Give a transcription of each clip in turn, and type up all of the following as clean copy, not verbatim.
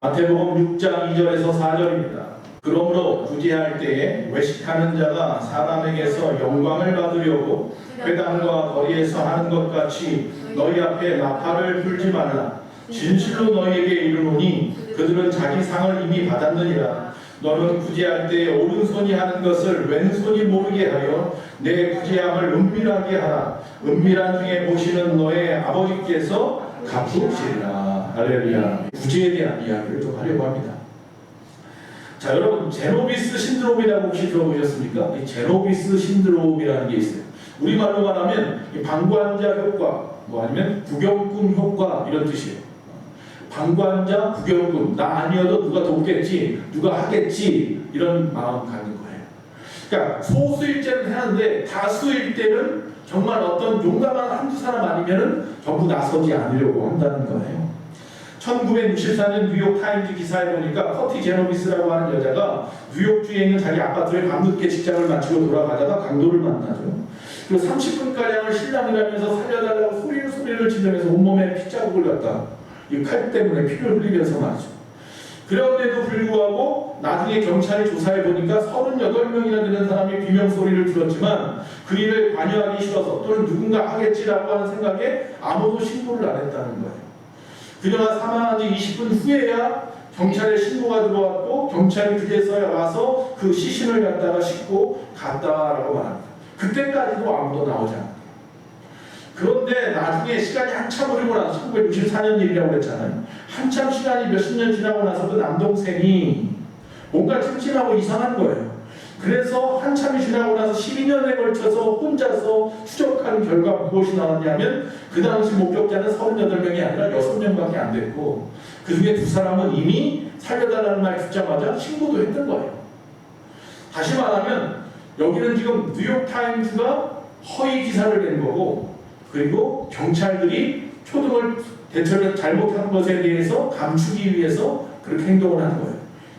마태복음 6장 2절에서 4절입니다. 그러므로 구제할 때에 외식하는 자가 사람에게서 영광을 받으려고 회당과 거리에서 하는 것 같이 너희 앞에 나팔을 불지 말라. 진실로 너희에게 이르노니 그들은 자기 상을 이미 받았느니라. 너는 구제할 때에 오른손이 하는 것을 왼손이 모르게 하여 내 구제함을 은밀하게 하라. 은밀한 중에 보시는 너의 아버지께서 갚으시리라. 할렐루야. 구제에 대한 이야기를 좀 하려고 합니다. 자, 여러분, 제노비스 신드롬이라고 혹시 들어보셨습니까? 이 제노비스 신드롬이라는 게 있어요. 우리말로 말하면 방관자 효과, 아니면 구경꾼 효과 이런 뜻이에요. 방관자, 구경꾼, 나 아니어도 누가 돕겠지, 누가 하겠지 이런 마음 갖는 거예요. 그러니까 소수일 때는 하는데 다수일 때는 정말 어떤 용감한 한두 사람 아니면은 전부 나서지 않으려고 한다는 거예요. 1964년 뉴욕 타임즈 기사에 보니까 커티 제노비스라고 하는 여자가 뉴욕주에 있는 자기 아파트에 밤늦게 직장을 마치고 돌아가다가 강도를 만나죠. 그리고 30분가량을 신랑이라면서 살려달라고 소리를 지르면서 온몸에 피자국을 갖다 이 칼 때문에 피를 흘리면서 말이죠. 그런데도 불구하고 나중에 경찰이 조사해 보니까 38명이나 되는 사람이 비명소리를 들었지만 그 일을 관여하기 싫어서 또는 누군가 하겠지라고 하는 생각에 아무도 신고를 안 했다는 거예요. 그녀가 사망한 지 20분 후에야 경찰에 신고가 들어왔고 경찰이 그제서야 와서 그 시신을 갖다가 싣고 갔다라고 말합니다. 그때까지도 아무도 나오지 않아요. 그런데 나중에 시간이 한참 흐르고 나서 1964년 일이라고 그랬잖아요. 한참 시간이 몇십 년 지나고 나서 그 남동생이 뭔가 찜찜하고 이상한 거예요. 그래서 한참이 지나고 나서 12년에 걸쳐서 혼자서 추적한 결과 무엇이 나왔냐면 그 당시 목격자는 38명이 아니라 6명밖에 안 됐고 그 중에 2사람은 이미 살려달라는 말 듣자마자 신고도 했던 거예요. 다시 말하면 여기는 지금 뉴욕타임즈가 허위 기사를 낸 거고 그리고 경찰들이 초등을 대처를 잘못한 것에 대해서 감추기 위해서 그렇게 행동을 한 거예요.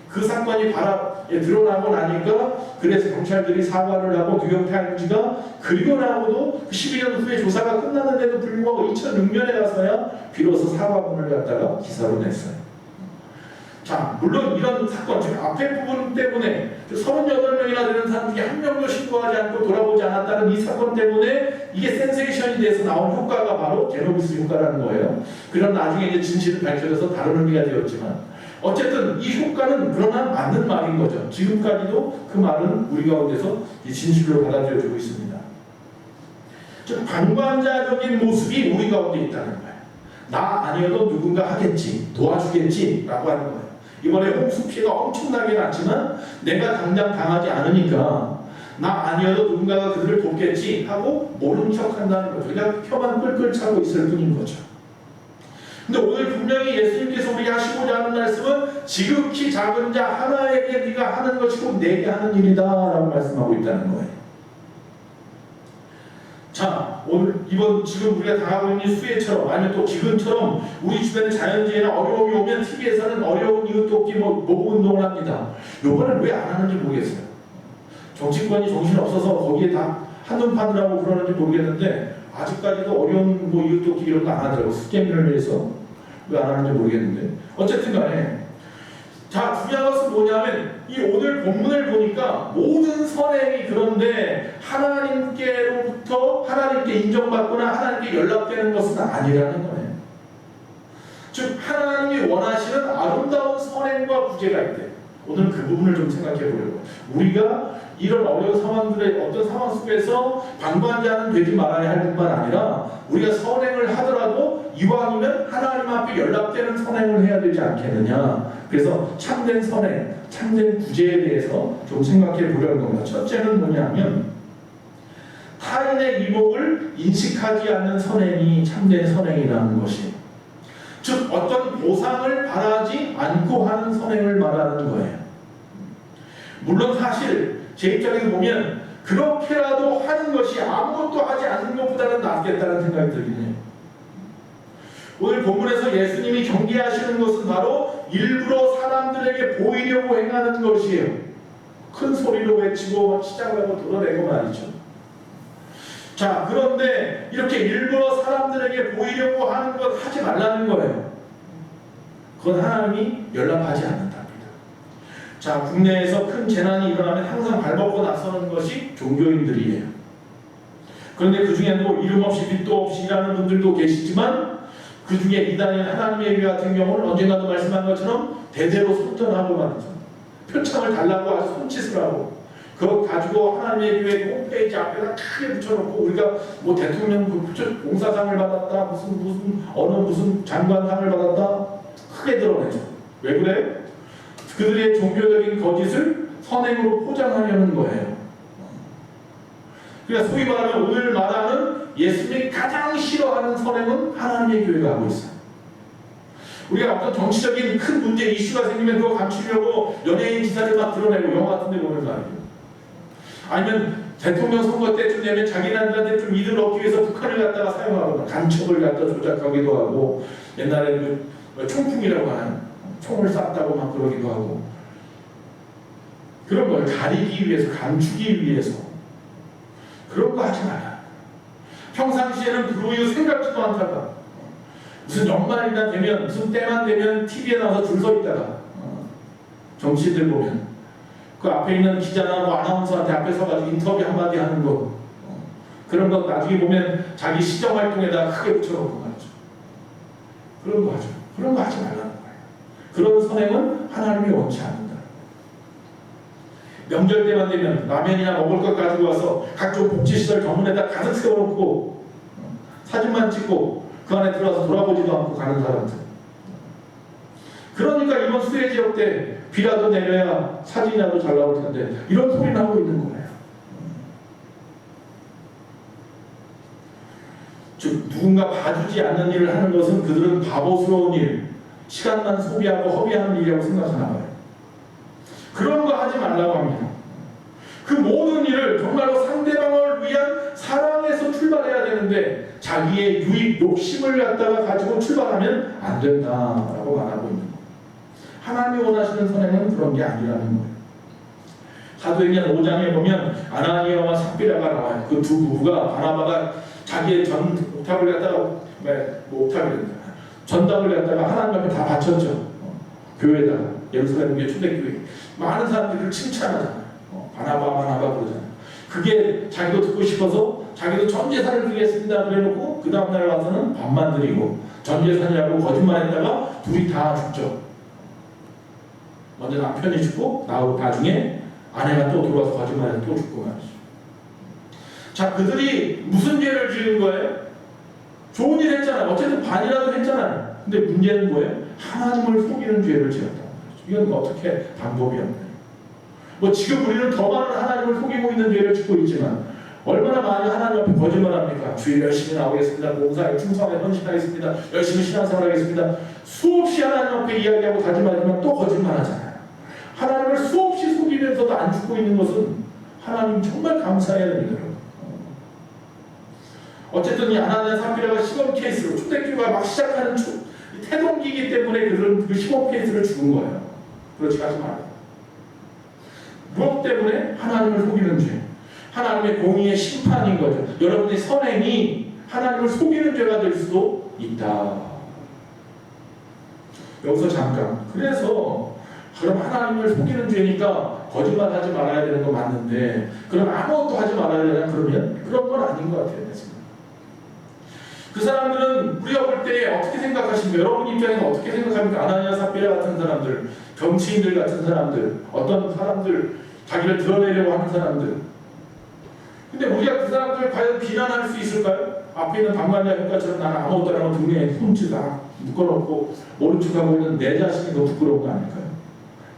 그 사건이 바람에 드러나고 나니까 그래서 경찰들이 사과를 하고 뉴욕타임즈가 그리고 나고도 12년 후에 조사가 끝났는데도 불구하고 2006년에 가서야 비로소 사과문을 갖다가 기사로 냈어요. 자, 물론 이런 사건, 즉 앞에 부분 때문에 38명이나 되는 사람 중에 한 명도 신고하지 않고 돌아보지 않았다는 이 사건 때문에 이게 센세이션이 돼서 나온 효과가 바로 제노비스 효과라는 거예요. 그런 나중에 이제 진실을 밝혀져서 다른 의미가 되었지만 어쨌든 이 효과는 그러나 맞는 말인 거죠. 지금까지도 그 말은 우리 가운데서 진실로 받아들여지고 있습니다. 즉 방관자적인 모습이 우리 가운데 있다는 거예요. 나 아니어도 누군가 하겠지, 도와주겠지 라고 하는 거예요. 이번에 홍수 피해가 엄청나게 났지만 내가 당장 당하지 않으니까 나 아니어도 누군가가 그들을 돕겠지 하고 모른 척 한다는 거죠. 그냥 혀만 끌끌 차고 있을 뿐인 거죠. 근데 오늘 분명히 예수님께서 우리에게 하시고자 하는 말씀은 지극히 작은 자 하나에게 네가 하는 것이 곧 내게 하는 일이다 라고 말씀하고 있다는 거예요. 자, 오늘 이번 지금 우리가 당하고 있는 수해처럼 아니면 또 지금처럼 우리 주변에 자연재해나 어려움이 오면 TV에서는 어려운 이웃 돕기 모금 운동을 합니다. 요거는 왜 안 하는지 모르겠어요. 정치권이 정신없어서 거기에 다 한눈판을 하고 그러는지 모르겠는데 아직까지도 어려운 이웃 돕기 이런 거 안 하더라고요. 숙제를 위해서 왜 안 하는지 모르겠는데 어쨌든 간에 자, 중요한 것은 뭐냐면 이 오늘 본문을 보니까 모든 선행이 그런데 하나님께로부터 하나님께 인정받거나 하나님께 연락되는 것은 아니라는 거예요. 즉 하나님이 원하시는 아름다운 선행과 구제가 있대요. 오늘 그 부분을 좀 생각해 보려고. 우리가 이런 어려운 상황들의 어떤 상황 속에서 방관자는 되지 말아야 할 뿐만 아니라 우리가 선행을 하더라도 이왕이면 하나님 앞에 연락되는 선행을 해야 되지 않겠느냐. 그래서 참된 선행, 참된 구제에 대해서 좀 생각해 보려는 겁니다. 첫째는 뭐냐면 타인의 이목을 인식하지 않는 선행이 참된 선행이라는 것이 즉 어떤 보상을 바라지 않고 하는 선행을 말하는 거예요. 물론 사실 제 입장에서 보면 그렇게라도 하는 것이 아무것도 하지 않는 것보다는 낫겠다는 생각이 들긴 해요. 오늘 본문에서 예수님이 경계하시는 것은 바로 일부러 사람들에게 보이려고 행하는 것이에요. 큰 소리로 외치고 시장하고 돌아내고 말이죠. 자, 그런데 이렇게 일부러 사람들에게 보이려고 하는 것 하지 말라는 거예요. 그건 하나님이 연락하지 않는답니다. 자, 국내에서 큰 재난이 일어나면 항상 발벗고 나서는 것이 종교인들이에요. 그런데 그 중에 뭐 이름 없이 빛도 없이 일하는 분들도 계시지만 그 중에 이단인 하나님의 교회 같은 경우는 언젠가도 말씀한 것처럼 대대로 선전하고 말이죠. 표창을 달라고 아주 손짓을 하고 그거 가지고 하나님의 교회 홈페이지 앞에다 크게 붙여놓고 우리가 뭐 대통령 봉사상을 받았다 무슨 장관상을 받았다 크게 드러내죠. 왜 그래? 그들의 종교적인 거짓을 선행으로 포장하려는 거예요. 그러니까 소위 말하면 오늘 말하는 예수님이 가장 싫어하는 선행은 하나님의 교회가 하고 있어요. 우리가 어떤 정치적인 큰 문제 이슈가 생기면 그거 감추려고 연예인 기사를 막 드러내고 영화 같은 데 보면 말이에요. 아니면 대통령 선거 때쯤 되면 자기네들한테 좀 이득을 얻기 위해서 북한을 갖다가 사용하거나 간첩을 갖다 조작하기도 하고 옛날에 그 총풍이라고 하는 총을 쐈다고 막 그러기도 하고 그런 걸 가리기 위해서 감추기 위해서 그런 거 하지 마라. 평상시에는 불우이웃 생각지도 않다가 무슨 연말이나 되면 무슨 때만 되면 TV에 나와서 줄 서 있다가 정치인들 보면 그 앞에 있는 기자나 뭐 아나운서한테 앞에 서가지고 인터뷰 한마디 하는 거 그런 거 나중에 보면 자기 시정활동에다 크게 붙여놓고 말이죠. 그런 거 하죠. 그런 거 하지 말라는 거예요. 그런 선행은 하나님이 원치 않는다. 명절 때만 되면 라면이나 먹을 것 가지고 와서 각종 복지시설 정문에다 가득 세워놓고 사진만 찍고 그 안에 들어가서 돌아보지도 않고 가는 사람들. 그러니까 이번 수해 지역 때 비라도 내려야 사진이라도 잘 나올 텐데 이런 소리 나오고 있는 거예요. 즉 누군가 봐주지 않는 일을 하는 것은 그들은 바보스러운 일, 시간만 소비하고 허비하는 일이라고 생각하나 봐요. 그런 거 하지 말라고 합니다. 그 모든 일을 정말로 상대방을 위한 사랑에서 출발해야 되는데 자기의 유익, 욕심을 갖다가 가지고 출발하면 안 된다라고 말하고 있는 거예요. 하나님이 원하시는 선행은 그런 게 아니라는 거예요. 사도행전 5장에 보면 아나니아와 삽비라가 나와요. 그 두 부부가 바나바가 자기의 전 옥탑을 갖다가 전답을 갖다가 하나님 앞에 다 바쳤죠. 교회에다가 예루살렘 교회 초대교회 많은 사람들을 칭찬하잖아요. 바나바 그러잖아요. 그게 자기도 듣고 싶어서 자기도 전 재산을 드리겠습니다 그래놓고 그 다음날 와서는 밥만 드리고 전 재산이라고 거짓말했다가 둘이 다 죽죠. 먼저 남편이 죽고 나중에 아내가 또 들어와서 거짓말해서 또 죽고 말이죠. 자, 그들이 무슨 죄를 지은 거예요? 좋은 일 했잖아요. 어쨌든 반이라도 했잖아요. 근데 문제는 뭐예요? 하나님을 속이는 죄를 지었다. 이건 어떻게 방법이 없나요? 뭐 지금 우리는 더 많은 하나님을 속이고 있는 죄를 짓고 있지만 얼마나 많이 하나님 앞에 거짓말합니까? 주일 열심히 나오겠습니다. 봉사에 충성에 헌신하겠습니다. 열심히 신앙생활하겠습니다. 수없이 하나님 앞에 이야기하고 다짐하지만 또 거짓말하잖아요. 하나님을 수없이 속이면서도 안 죽고 있는 것은 하나님 정말 감사해야 됩니다. 어쨌든 이 아나니아 삽비라가 시범 케이스로 초대교회가 막 시작하는 태동기이기 때문에 그 시범 케이스를 죽은 거예요. 그렇지 하지 말아요. 무엇 때문에? 하나님을 속이는 죄. 하나님의 공의의 심판인 거죠. 여러분의 선행이 하나님을 속이는 죄가 될 수도 있다. 여기서 잠깐. 그래서 그럼 하나님을 속이는 죄니까 거짓말 하지 말아야 되는 거 맞는데 그럼 아무것도 하지 말아야 되나? 그러면 그런 건 아닌 것 같아요. 그 사람들은 우리가 볼 때 어떻게 생각하십니까? 여러분 입장에서 어떻게 생각합니까? 아나니아 삽비라 같은 사람들, 정치인들 같은 사람들, 어떤 사람들, 자기를 드러내려고 하는 사람들. 근데 우리가 그 사람들을 과연 비난할 수 있을까요? 앞에 있는 방관자 효과처럼 나는 아무것도 안 하고 등에 손짓 다 묶어놓고 모른 척하고 있는 내 자신이 더 부끄러운 거 아닐까요?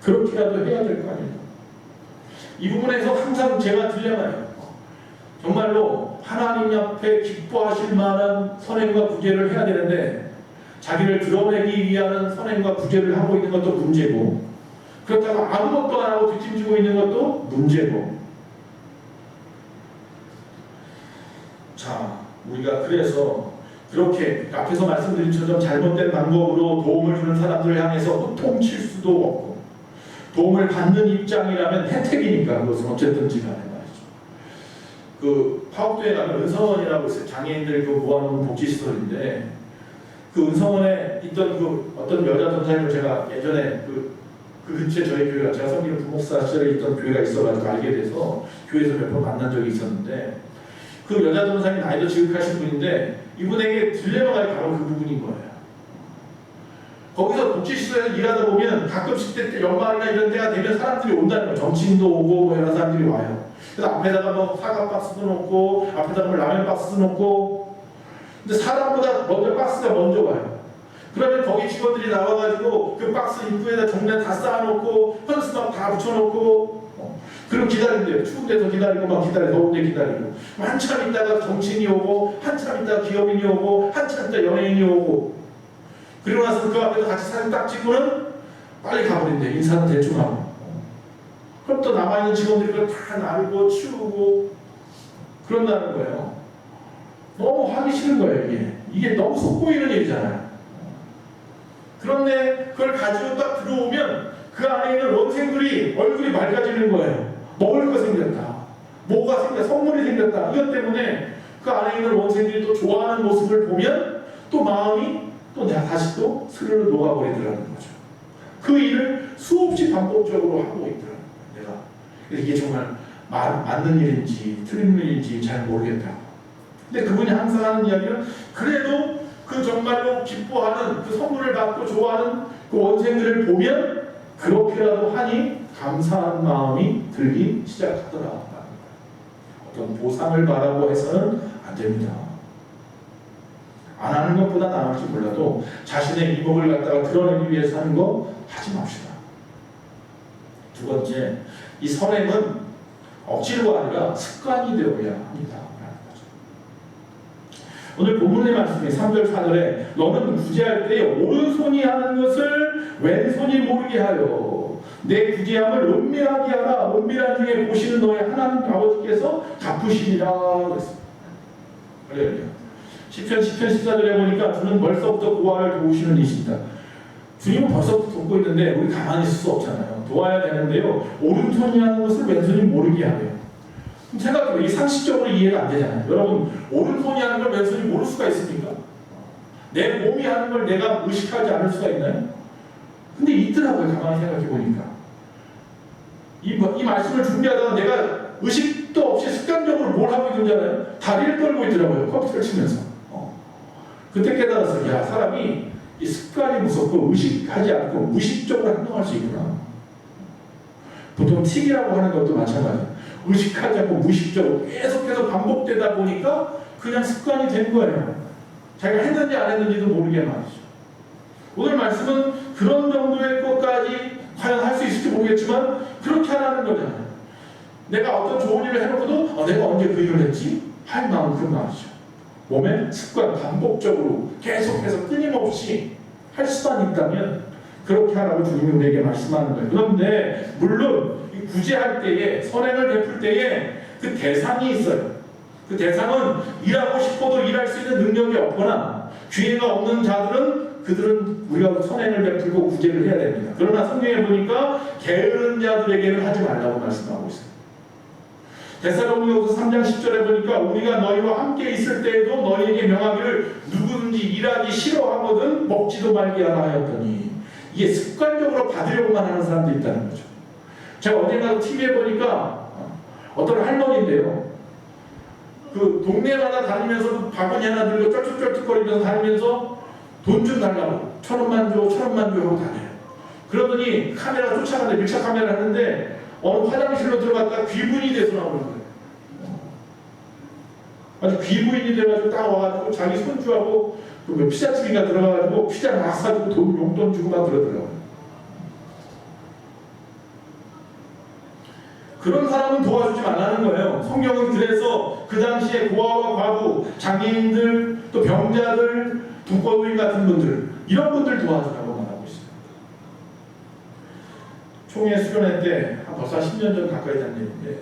그렇게라도 해야 될 거 아닙니까? 이 부분에서 항상 제가 딜레마예요. 정말로 하나님 앞에 기뻐하실 만한 선행과 구제를 해야 되는데 자기를 드러내기 위한 선행과 구제를 하고 있는 것도 문제고 그렇다고 아무것도 안 하고 뒷짐지고 있는 것도 문제고. 자, 우리가 그래서 그렇게 앞에서 말씀드린 것처럼 잘못된 방법으로 도움을 주는 사람들을 향해서 호통칠 수도 없고 도움을 받는 입장이라면 혜택이니까 그것은 어쨌든지 간에 그 파업도에 가면 은성원이라고 있어요. 장애인들 그 모아놓은 복지시설인데 그 은성원에 있던 그 어떤 여자 전사님을 제가 예전에 그 근처에 저희 교회가 제가 섬기는 부목사 시절에 있던 교회가 있어가지고 알게 돼서 교회에서 몇 번 만난 적이 있었는데 그 여자 전사님 나이도 지극하신 분인데 이분에게 딜레마가 바로 그 부분인 거예요. 거기서 복지시설에서 일하다 보면 가끔씩 때 연말이나 이런 때가 되면 사람들이 온다는 거예요. 정치인도 오고 뭐 여러 사람들이 와요. 그래서 앞에다가 뭐 사과 박스도 놓고 앞에다가 뭐 라면 박스도 놓고 근데 사람보다 먼저 박스가 먼저 와요. 그러면 거기 직원들이 나와가지고 그 박스 입구에다 종래 다 쌓아놓고 현수막 다 붙여놓고 그럼 기다린대요. 추운 데서 기다리고 막 기다리고 더운 데 기다리고 한참 있다가 정치인이 오고 한참 있다가 기업인이 오고 한참 있다가 연예인이 오고 그리고 나서 그 앞에서 같이 사진 딱 찍고는 빨리 가버린대. 인사는 대충 하고 그럼 또 남아있는 직원들이 그걸 다 나르고 치우고 그런다는 거예요. 너무 하기 싫은 거예요. 이게 너무 속보이는 일이잖아요. 그런데 그걸 가지고 딱 들어오면 그 안에 있는 원생들이 얼굴이 맑아지는 거예요. 먹을 거 생겼다. 뭐가 생겼다. 선물이 생겼다. 이것 때문에 그 안에 있는 원생들이 또 좋아하는 모습을 보면 또 마음이 또 내가 다시 또 스르르 녹아버리더라는 거죠. 그 일을 수없이 반복적으로 하고 있더라는 거예요. 내가. 이게 정말 맞는 일인지 틀린 일인지 잘 모르겠다. 근데 그분이 항상 하는 이야기는 그래도 그 정말로 기뻐하는 그 선물을 받고 좋아하는 그 원생들을 보면 그렇게라도 하니 감사한 마음이 들기 시작하더라. 어떤 보상을 바라고 해서는 안 됩니다. 안 하는 것보다 나을지 몰라도 자신의 이목을 갖다가 드러내기 위해서 하는 거 하지 맙시다. 두 번째, 이 선행은 억지로가 아니라 습관이 되어야 합니다. 오늘 본문의 말씀이 3절 4절에 너는 구제할 때에 오른손이 하는 것을 왼손이 모르게 하여 내 구제함을 은밀하게 하라. 은밀한 중에 보시는 너의 하나님 아버지께서 갚으시리라 그랬습니다. 할렐루야. 시편 14절에 보니까 주는 벌써부터 고아를 도우시는 이십니다. 주님은 벌써부터 돕고 있는데 우리 가만히 있을 수 없잖아요. 도와야 되는데요. 오른손이 하는 것을 왼손이 모르게 하래요. 생각해보면 이 상식적으로 이해가 안 되잖아요. 여러분 오른손이 하는 걸 왼손이 모를 수가 있습니까? 내 몸이 하는 걸 내가 의식하지 않을 수가 있나요? 근데 있더라고요. 가만히 생각해보니까 이 말씀을 준비하다가 내가 의식도 없이 습관적으로 뭘 하고 있는잖아요. 다리를 떨고 있더라고요. 컴퓨터를 치면서 그때 깨달았어요. 야, 사람이 이 습관이 무섭고 의식하지 않고 무의식적으로 행동할 수 있구나. 보통 틱이라고 하는 것도 마찬가지예요. 의식하지 않고 무의식적으로 계속해서 반복되다 보니까 그냥 습관이 된 거예요. 자기가 했는지 안 했는지도 모르게 말이죠. 오늘 말씀은 그런 정도의 것까지 과연 할 수 있을지 모르겠지만 그렇게 하라는 거잖아요. 내가 어떤 좋은 일을 해놓고도 내가 언제 그 일을 했지? 할 만큼 말이죠. 몸에 습관, 반복적으로 계속해서 끊임없이 할 수만 있다면 그렇게 하라고 주님이 우리에게 말씀하는 거예요. 그런데 물론 구제할 때에 선행을 베풀 때에 그 대상이 있어요. 그 대상은 일하고 싶어도 일할 수 있는 능력이 없거나 기회가 없는 자들은 그들은 우리가 선행을 베풀고 구제를 해야 됩니다. 그러나 성경에 보니까 게으른 자들에게는 하지 말라고 말씀하고 있어요. 데살로니가서 3장 10절에 보니까 우리가 너희와 함께 있을 때에도 너희에게 명하기를 누구든지 일하기 싫어하거든 먹지도 말게 하라 하였더니 이게 습관적으로 받으려고만 하는 사람도 있다는 거죠. 제가 언젠가 TV에 보니까 어떤 할머니인데요. 그 동네마다 다니면서 바구니 하나 들고 쩔뚝쩔뚝거리면서 다니면서 돈 좀 달라고 1,000원만 줘, 1,000원만 줘 하고 다녀요. 그러더니 카메라 쫓아가는데 밀착 카메라 하는데 어느 화장실로 들어갔다가 귀부인이 돼서 나오는 거예요. 아주 귀부인이 돼가지고 딱 와가지고 자기 손주하고 그 피자집인가 들어가가지고 피자 막 사주고 돈 용돈 주고 막 그러더라고요. 그런 사람은 도와주지 말라는 거예요. 성경은 그래서 그 당시에 고아와 과부, 장애인들, 또 병자들, 독거노인 같은 분들 이런 분들 도와주라고 말하고 있어요. 총회 수련회 때 벌써 10년 전 가까이 된 일인데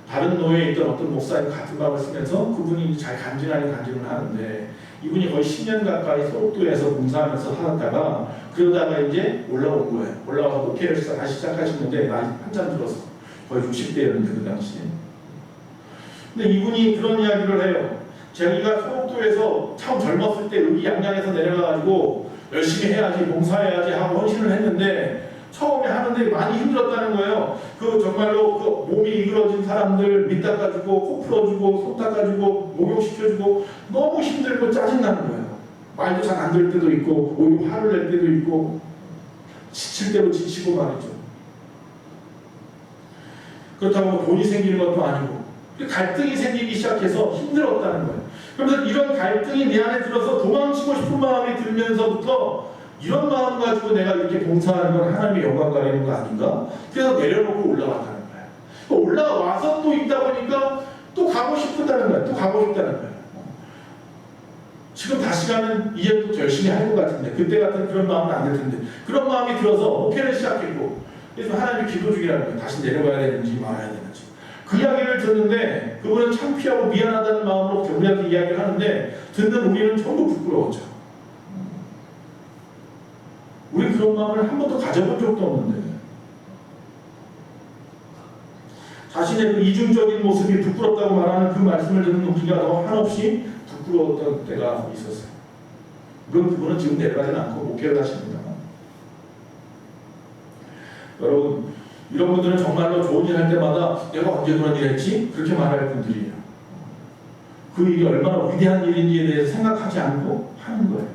다른 노예에 있던 어떤 목사님 같은 방을 쓰면서 그분이 잘 간증을 하는데 이분이 거의 10년 가까이 소록도에서 봉사하면서 살았다가 그러다가 이제 올라온 거예요. 올라와서 목회를 다시 시작하시는데 나이 한참 들어서 거의 60대였는데 그 당시에. 근데 이분이 그런 이야기를 해요. 자기가 소록도에서 처음 젊었을 때 의기양양해서 내려가가지고 열심히 해야지, 봉사해야지 하고 헌신을 했는데 처음에 하는데 많이 힘들었다는 거예요. 그 정말로 그 몸이 이그러진 사람들 밑 닦아주고 코 풀어주고 손 닦아주고 목욕시켜주고 너무 힘들고 짜증나는 거예요. 말도 잘 안 될 때도 있고 오히려 화를 낼 때도 있고 지칠 때도 지치고 말이죠. 그렇다고 돈이 생기는 것도 아니고 갈등이 생기기 시작해서 힘들었다는 거예요. 그래서 이런 갈등이 내 안에 들어서 도망치고 싶은 마음이 들면서부터 이런 마음 가지고 내가 이렇게 봉사하는 건 하나님의 영광 가리는 거 아닌가? 그래서 내려놓고 올라갔다는 거예요. 올라와서 또 있다 보니까 또 가고 싶다는 거예요. 또 가고 싶다는 거예요. 지금 다시 가면 이제 또 열심히 할 것 같은데 그때 같은 그런 마음은 안 들 텐데 그런 마음이 들어서 목회를 시작했고 그래서 하나님이 기도 중이라는 거예요. 다시 내려가야 되는지 말아야 되는지. 그 이야기를 듣는데 그분은 창피하고 미안하다는 마음으로 우리한테 이야기를 하는데 듣는 우리는 전부 부끄러웠죠. 우리 그런 마음을 한 번도 가져본 적도 없는데 자신의 그 이중적인 모습이 부끄럽다고 말하는 그 말씀을 듣는 우리가 더 한없이 부끄러웠던 때가 있었어요. 물론 그분은 지금 내려가지는 않고 목회를 하십니다. 여러분 이런 분들은 정말로 좋은 일 할 때마다 내가 언제 그런 일 했지? 그렇게 말할 분들이에요. 그 일이 얼마나 위대한 일인지에 대해서 생각하지 않고 하는 거예요.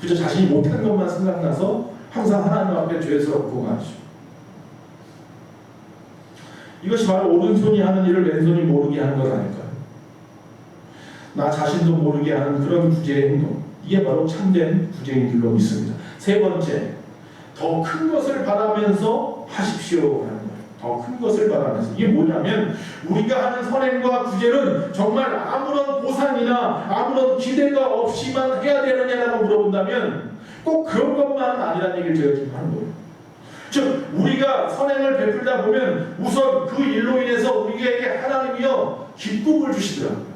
그저 자신이 못한 것만 생각나서 항상 하나님 앞에 죄스럽고 말이죠. 이것이 바로 오른손이 하는 일을 왼손이 모르게 하는 것 아닐까요? 나 자신도 모르게 하는 그런 구제의 행동. 이게 바로 참된 구제인 줄로 믿습니다. 세 번째, 더 큰 것을 바라면서 하십시오 라는 거예요. 더 큰 것을 바라면서. 이게 뭐냐면 우리가 하는 선행과 구제는 정말 아무런 보상이나 아무런 기대가 없이만 해야 되느냐라고 물어본다면 꼭 그런 것만은 아니라는 얘기를 제가 지금 하는 거예요. 즉 우리가 선행을 베풀다 보면 우선 그 일로 인해서 우리에게 하나님이요 기쁨을 주시더라고요.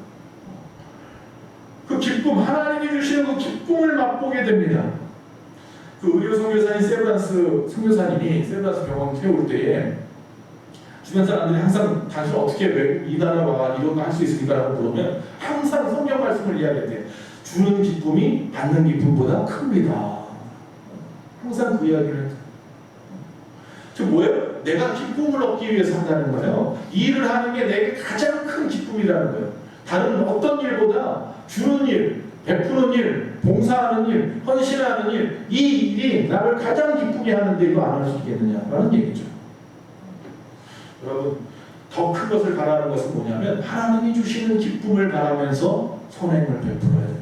그 기쁨, 하나님이 주시는 그 기쁨을 맛보게 됩니다. 그 의료 선교사인 세브란스 선교사님이 세브란스 병원 태울 때에 주변 사람들이 항상 당신 어떻게 외국 이 나라 와 이런 거 할 수 있습니까? 라고 물으면 항상 성경 말씀을 이야기했대요. 주는 기쁨이 받는 기쁨보다 큽니다. 항상 그 이야기를 했어요. 즉 뭐예요? 내가 기쁨을 얻기 위해서 한다는 거예요. 이 일을 하는 게 내게 가장 큰 기쁨이라는 거예요. 다른 어떤 일보다 주는 일, 베푸는 일, 봉사하는 일, 헌신하는 일, 이 일이 나를 가장 기쁘게 하는데 이거 안 할 수 있겠느냐라는 얘기죠. 여러분, 더 큰 것을 바라는 것은 뭐냐면 하나님이 주시는 기쁨을 바라면서 선행을 베풀어야 되는 거예요.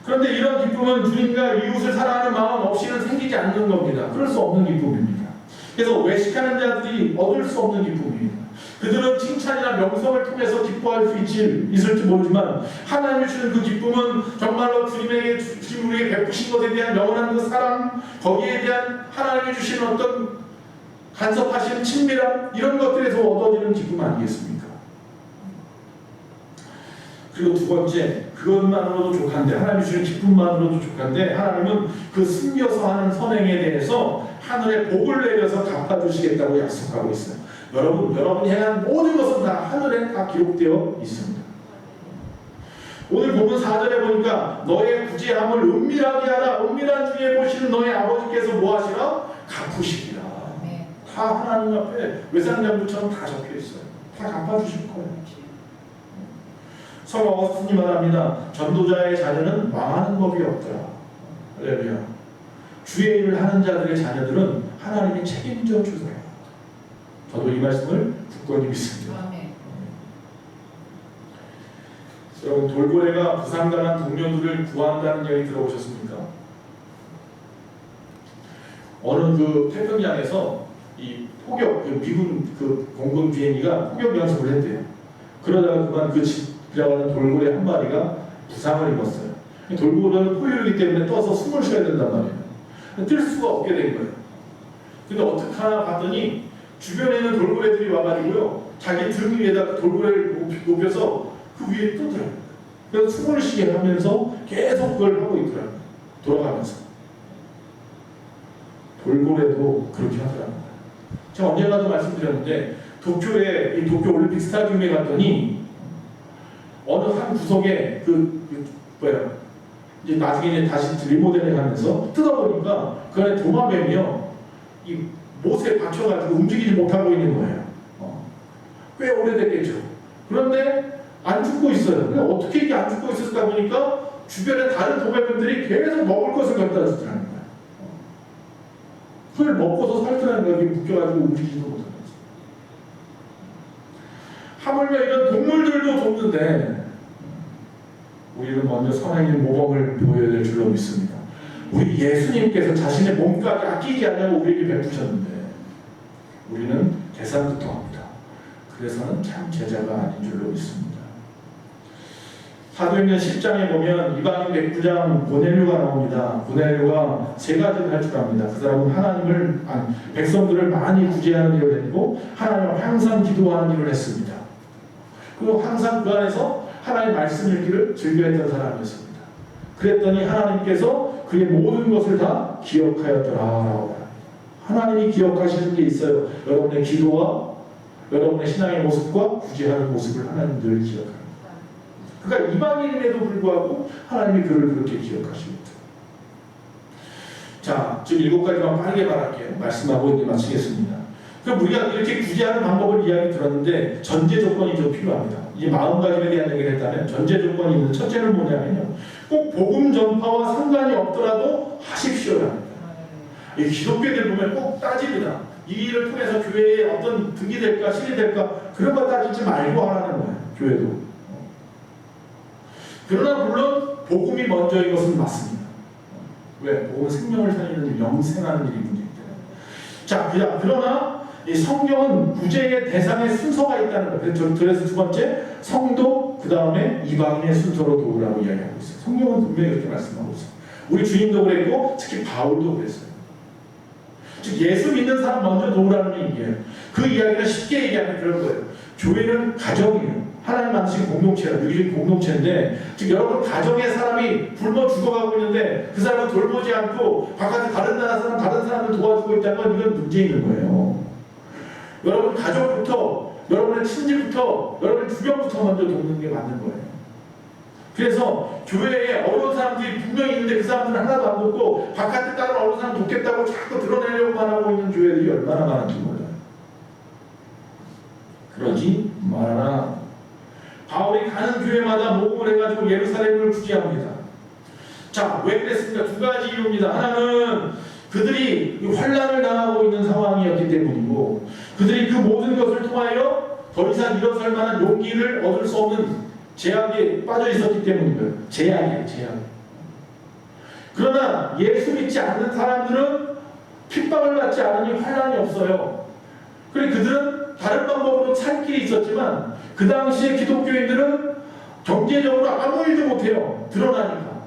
그런데 이런 기쁨은 주님과 이웃을 사랑하는 마음 없이는 생기지 않는 겁니다. 그럴 수 없는 기쁨입니다. 그래서 외식하는 자들이 얻을 수 없는 기쁨입니다. 그들은 칭찬이나 명성을 통해서 기뻐할 수 있을지 모르지만 하나님이 주는 그 기쁨은 정말로 주님 우리에게 베푸신 것에 대한 영원한 그 사랑, 거기에 대한 하나님이 주시는 어떤 간섭하시는 친밀함 이런 것들에서 얻어지는 기쁨 아니겠습니까? 그리고 두 번째, 그것만으로도 족한데 하나님이 주는 기쁨만으로도 족한데 하나님은 그 숨겨서 하는 선행에 대해서 하늘에 복을 내려서 갚아주시겠다고 약속하고 있어요. 여러분이 행한 모든 것은 다 하늘에 다 기록되어 있습니다. 오늘 보면 4절에 보니까 너의 구제함을 은밀하게 하라. 은밀한 중에 보시는 너의 아버지께서 뭐 하시라? 갚으시리라. 다 하나님 앞에 외상장부처럼 다 적혀 있어요. 다 갚아주실 거예요. 성 어거스틴이 말합니다. 전도자의 자녀는 망하는 법이 없더라. 할렐루야. 주의 일을 하는 자들의 자녀들은 하나님이 책임져 주세요. 저도 이 말씀을 굳건히 믿습니다. 여러분, 돌고래가 부상당한 동료들을 구한다는 이야기 들어보셨습니까? 어느 그 태평양에서 이 포격, 그 미군 그 공군 비행기가 포격 연습을 했대요. 그러다가 그만 그 지나가는 돌고래 한 마리가 부상을 입었어요. 돌고래는 포유류이기 때문에 떠서 숨을 쉬어야 된단 말이에요. 뜰 수가 없게 된 거예요. 근데 어떻게 하나 봤더니 주변에 있는 돌고래들이 와가지고요, 자기 등 위에다 돌고래를 높여서 그 위에 뜨더라고요. 그래서 숨을 쉬게 하면서 계속 그걸 하고 있더라고요. 돌아가면서. 돌고래도 그렇게 하더라고요. 제가 언젠가도 말씀드렸는데 도쿄에 이 도쿄 올림픽 스타디움에 갔더니 어느 한 구석에 뭐야 이제 나중에 이제 다시 리모델링 하면서 뜯어보니까 그 안에 도마뱀이요 이 못에 받쳐가지고 움직이지 못하고 있는 거예요. 꽤 오래됐겠죠. 그런데 안 죽고 있어요. 근데 어떻게 이게 안 죽고 있었을까 보니까 주변에 다른 도마뱀들이 계속 먹을 것을 갖다 주더라는 거예요. 그걸 먹고서 살더라는 거예요. 묶여가지고 움직이지도 못하는 거죠. 하물며 이런 동물들도 돕는데 우리는 먼저 선행의 모범을 보여야 될 줄로 믿습니다. 우리 예수님께서 자신의 몸까지 아끼지 않냐고 우리에게 베푸셨는데 우리는 계산부터 합니다. 그래서는 참 제자가 아닌 줄로 믿습니다. 사도행전 10장에 보면 이방인 백부장 고넬료가 나옵니다. 고넬료가 세 가지를 할 줄 압니다. 그 사람은 백성들을 많이 구제하는 일을 했고 하나님을 항상 기도하는 일을 했습니다. 그리고 항상 그 안에서 하나님의 말씀 읽기를 즐겨했던 사람이었습니다. 그랬더니 하나님께서 그의 모든 것을 다 기억하였더라. 하나님이 기억하시는 게 있어요. 여러분의 기도와 여러분의 신앙의 모습과 구제하는 모습을 하나님 늘 기억합니다. 그러니까 이방인임에도 불구하고 하나님이 그를 그렇게 기억하십니다. 자, 지금 7가지만 빠르게 말할게요. 말씀하고 이제 마치겠습니다. 그럼 우리가 이렇게 구제하는 방법을 이야기 들었는데 전제 조건이 좀 필요합니다. 이 마음가짐에 대한 얘기를 했다면 전제 조건이 있는 첫째는 뭐냐면요. 꼭 복음 전파와 상관이 없더라도 하십시오랍니다. 이 기독교들 보면 꼭 따집니다. 이 일을 통해서 교회에 어떤 득이 될까 실이 될까 그런 거 따지지 말고 하라는 거예요. 교회도. 그러나 물론 복음이 먼저인 것은 맞습니다. 왜? 복음은 생명을 살리는 영생하는 일이 문제이기 때문에. 자, 그러나 이 성경은 구제의 대상의 순서가 있다는 거예요. 그래서 두 번째 성도 그 다음에 이방인의 순서로 도우라고 이야기하고 있어요. 성경은 분명히 그렇게 말씀하고 있어요. 우리 주님도 그랬고 특히 바울도 그랬어요. 즉 예수 믿는 사람 먼저 도우라는 얘기예요. 그 이야기를 쉽게 얘기하면 그런 거예요. 교회는 가정이에요. 하나님 만드신 공동체라 유기적인 공동체인데 즉 여러분 가정의 사람이 굶어 죽어가고 있는데 그 사람을 돌보지 않고 바깥에 다른 나라 사람 다른 사람을 도와주고 있다면 이건 문제 있는 거예요. 여러분 가족부터 여러분의 친지부터 여러분의 주변부터 먼저 돕는 게 맞는 거예요. 그래서 교회에 어려운 사람들이 분명히 있는데 그 사람들은 하나도 안 돕고 바깥에 다른 어려운 사람 돕겠다고 자꾸 드러내려고만 하고 있는 교회들이 얼마나 많은지 몰라요. 그러지 말아라. 바울이 가는 교회마다 모금을 해가지고 예루살렘을 구제합니다. 자, 왜 그랬습니까? 두 가지 이유입니다. 하나는 그들이 환난을 당하고 있는 상황이었기 때문이고 그들이 그 모든 것을 통하여 더 이상 일어설 만한 용기를 얻을 수 없는 제약에 빠져 있었기 때문이고요. 제약이에요. 그러나 예수 믿지 않는 사람들은 핍박을 받지 않으니 환난이 없어요. 그래 그들은 다른 방법으로 살 길이 있었지만 그 당시에 기독교인들은 경제적으로 아무 일도 못해요. 드러나니까.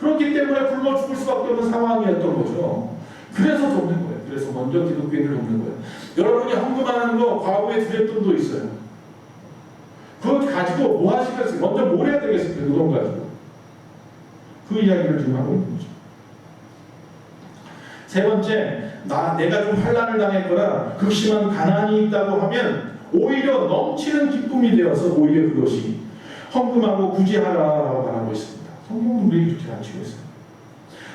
그렇기 때문에 굶어 죽을 수밖에 없는 상황이었던 거죠. 그래서 돕는 거예요. 그래서 먼저 기독교인을 돕는 거예요. 여러분이 헌금하는 거 과거에 드렸던 돈 있어요. 그거 가지고 뭐 하시겠어요? 먼저 뭘 해야 되겠습니까? 그 돈 가지고. 그 이야기를 지금 하고 있는 거죠. 세 번째, 내가 좀 환난을 당했거나 극심한 가난이 있다고 하면 오히려 넘치는 기쁨이 되어서 오히려 그것이 헌금하고 구제하라라고 말하고 있습니다. 성경은 우리 이렇게 가르치고 있습니다.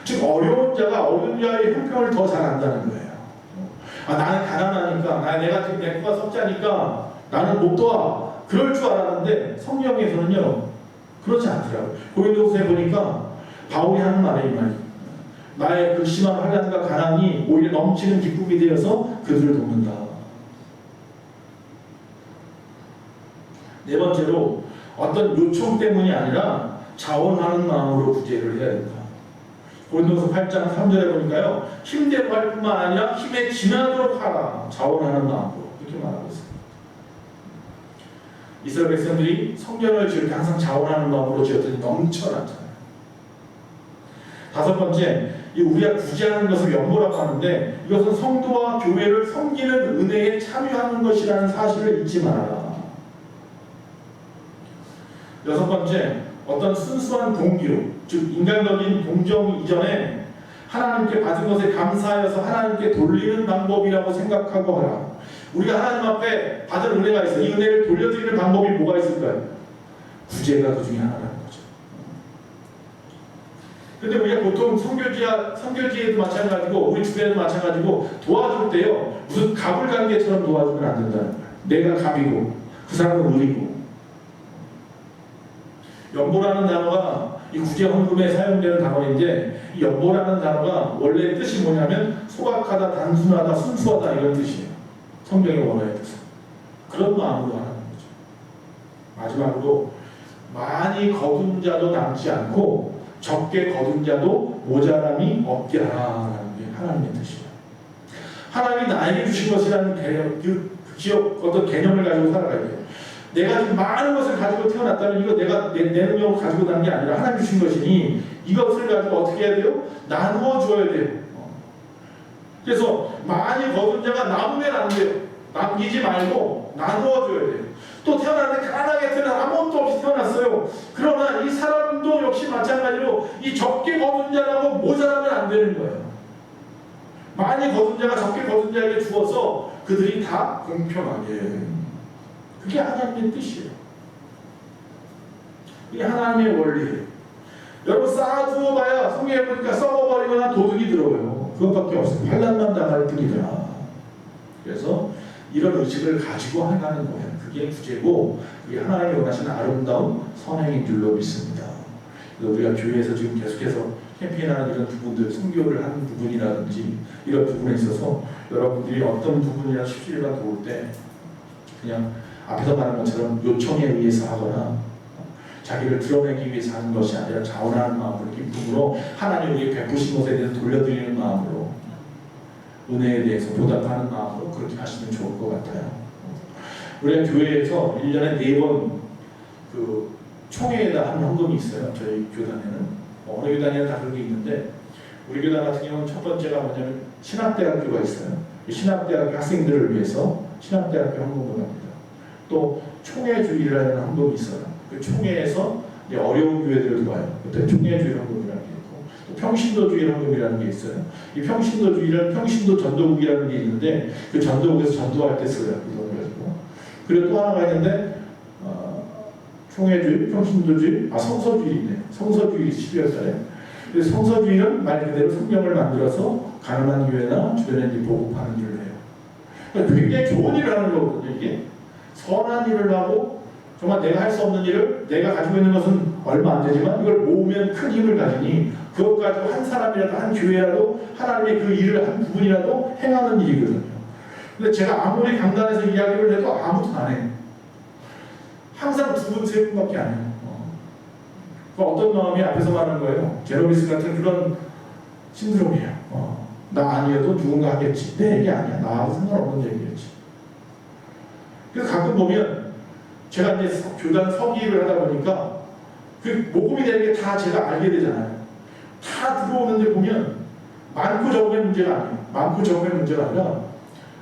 즉 어려운 자가 어려운 자의 형편을 더 잘 안다는 거예요. 나는 가난하니까 내가 지금 내 코가 석자니까 나는 못 도와. 그럴 줄 알았는데 성경에서는요 그렇지 않더라고요. 고린도서에 보니까 바울이 하는 말이 이 말이에요. 나의 극심한 환난과 가난이 오히려 넘치는 기쁨이 되어서 그들을 돕는다. 네 번째로 어떤 요청 때문이 아니라 자원하는 마음으로 구제를 해야 된다. 고린도서 8장 3절에 보니까요 힘대로 할 뿐만 아니라 힘에 지나도록 하라. 자원하는 마음으로 이렇게 말하고 있습니다. 이스라엘 백성들이 성전을 지을 때 항상 자원하는 마음으로 지었더니 넘쳐났잖아요. 다섯 번째, 우리가 구제하는 것을 연보라고 하는데 이것은 성도와 교회를 섬기는 은혜에 참여하는 것이라는 사실을 잊지 말아라. 여섯 번째, 어떤 순수한 동기로, 즉 인간적인 동정 이전에 하나님께 받은 것에 감사하여서 하나님께 돌리는 방법이라고 생각하고 하라. 우리가 하나님 앞에 받은 은혜가 있어요. 이 은혜를 돌려드리는 방법이 뭐가 있을까요? 구제가 그 중에 하나라는 거죠. 근데 우리가 보통 선교지에도 마찬가지고 우리 주변에도 마찬가지고 도와줄 때요 무슨 갑을관계처럼 도와주면 안 된다는 거예요. 내가 갑이고 그 사람은 을이고. 연보라는 단어가 이 구제 헌금에 사용되는 단어인데 이 연보라는 단어가 원래 뜻이 뭐냐면 소박하다, 단순하다, 순수하다 이런 뜻이에요. 성경의 원어의 뜻은. 그런 마음으로 하는 거죠. 마지막으로 많이 거둔 자도 남지 않고 적게 거둔 자도 모자람이 없게 하라는 게 하나님의 뜻이에요. 하나님이 나에게 주신 것이라는 개념, 어떤 개념을 가지고 살아가야 돼요. 내가 좀 많은 것을 가지고 태어났다면 이거 내가 내 능력으로 가지고 난 게 아니라 하나님 주신 것이니 이것을 가지고 어떻게 해야 돼요? 나누어 줘야 돼요. 그래서 많이 거둔 자가 남으면 안 돼요. 남기지 말고 나누어 줘야 돼요. 또 태어났는데 가난하게 태어나 아무것도 없이 태어났어요. 그러나 이 사람도 역시 마찬가지로 이 적게 거둔 자라고 모자라면 안 되는 거예요. 많이 거둔 자가 적게 거둔 자에게 주어서 그들이 다 공평하게. 그게 하나님의 뜻이에요. 이게 하나님의 원리예요. 여러분 쌓아두어 봐야 성경에 보니까 썩어버리거나 도둑이 들어요. 그것밖에 없어요. 환난만 당할 뿐이다. 그래서 이런 의식을 가지고 하나는 거예요. 그게 구제고 그게 하나님이 원하시는 아름다운 선행인 줄로 믿습니다. 그래서 우리가 교회에서 지금 계속해서 캠페인하는 이런 부분들, 선교를 하는 부분이라든지 이런 부분에 있어서 여러분들이 어떤 부분이나 십시일반 도울 때 그냥 앞에서 말한 것처럼 요청에 의해서 하거나 자기를 드러내기 위해서 하는 것이 아니라 자원하는 마음으로 기쁨으로 하나님이 베푸신 것에 대해서 돌려드리는 마음으로 은혜에 대해서 보답하는 마음으로 그렇게 하시면 좋을 것 같아요. 우리가 교회에서 1년에 4번 그 총회에다 하는 헌금이 있어요. 저희 교단에는 어느 교단에는 다 그런 게 있는데 우리 교단 같은 경우는 첫 번째가 뭐냐면 신학대학교가 있어요. 신학대학교 학생들을 위해서 신학대학교 헌금을 합니다. 또 총회주의라는 헌금이 있어요. 그 총회에서 어려운 교회들을 도와요. 그때 총회주의 헌금이라는 게 있고 또 평신도주의 헌금이라는 게 있어요. 이 평신도주의는 평신도 전도국이라는 게 있는데 그 전도국에서 전도할 때 써요. 그 돈을 가지고. 그리고 또 하나가 있는데 총회주의, 평신도주의, 성서주의 있네요. 성서주의 12월 달에. 그래서 성서주의는 말 그대로 성경을 만들어서 가난한 교회나 주변에 보급하는 일을 해요. 그러니까 굉장히 좋은 일을 하는 거거든요. 이게 선한 일을 하고 정말 내가 할 수 없는 일을 내가 가지고 있는 것은 얼마 안 되지만 이걸 모으면 큰 힘을 가지니 그것 가지고 한 사람이라도 한 교회라도 하나님의 그 일을 한 부분이라도 행하는 일이거든요. 근데 제가 아무리 강단에서 이야기를 해도 아무도 안 해요. 항상 2분, 3분밖에 안 해요. 어떤 마음이 앞에서 말하는 거예요. 제노비스 같은 그런 신드롬이에요. 나 아니어도 누군가 하겠지. 내 얘기 아니야. 나하고 상관없는 얘기겠지. 그래서 가끔 보면 제가 이제 교단 서기를 하다 보니까 그 모금이 되는 게 다 제가 알게 되잖아요. 다 들어오는데 보면 많고 적음의 문제가 아니에요. 많고 적음의 문제가 아니라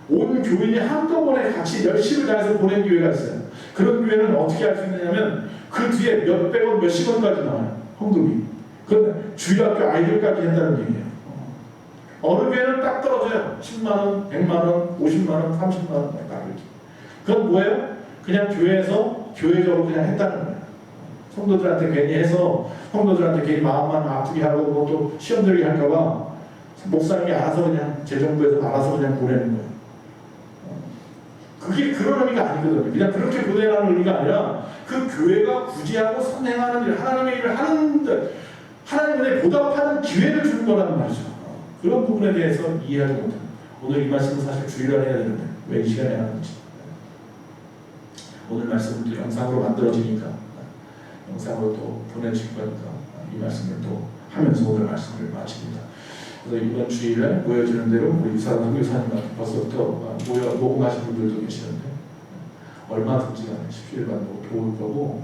온 교인이 한꺼번에 같이 열심을 다해서 보낸 교회가 있어요. 그런 교회는 어떻게 할 수 있느냐면 그 뒤에 몇백 원, 몇십 원까지 나와요. 헌금이. 그건 주일학교 아이들까지 했다는 얘기예요. 어느 교회는 딱 떨어져요. 10만 원, 100만 원, 50만 원, 30만 원 딱 이렇게. 그건 뭐예요? 그냥 교회에서 교회적으로 그냥 했다는 거예요. 성도들한테 괜히 해서 성도들한테 괜히 마음만 아프게 하고 뭐 또 시험 들게 할까봐 목사님이 알아서 그냥 재정부에서 알아서 그냥 보내는 거예요. 그게 그런 의미가 아니거든요. 그냥 그렇게 보내라는 의미가 아니라 그 교회가 구제하고 선행하는 일, 하나님의 일을 하는데 하나님의 보답하는 기회를 주는 거라는 말이죠. 그런 부분에 대해서 이해하지 못합니다. 오늘 이 말씀은 사실 주일날 해야 되는데 왜 이 시간에 하는지. 오늘 말씀은 또 영상으로 만들어지니까 영상으로 또 보내질 거니까 이 말씀을 또 하면서 오늘 말씀을 마칩니다. 그래서 이번 주일에 모여지는 대로 우리 유사람 선교사님한테 벌써부터 녹음하신 분들도 계시는데 얼마든지 간에 17일반도 도울 거고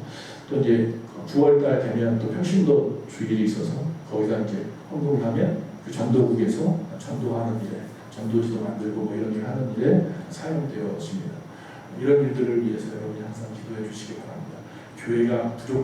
또 이제 9월달 되면 또 평신도 주일이 있어서 거기다 이제 헌금을 하면 그 전도국에서 전도하는 일에 전도지도 만들고 뭐 이런 일 하는 일에 사용되어집니다. 이런 일들을 위해서 여러분이 항상 기도해 주시기 바랍니다. 교회가 부족한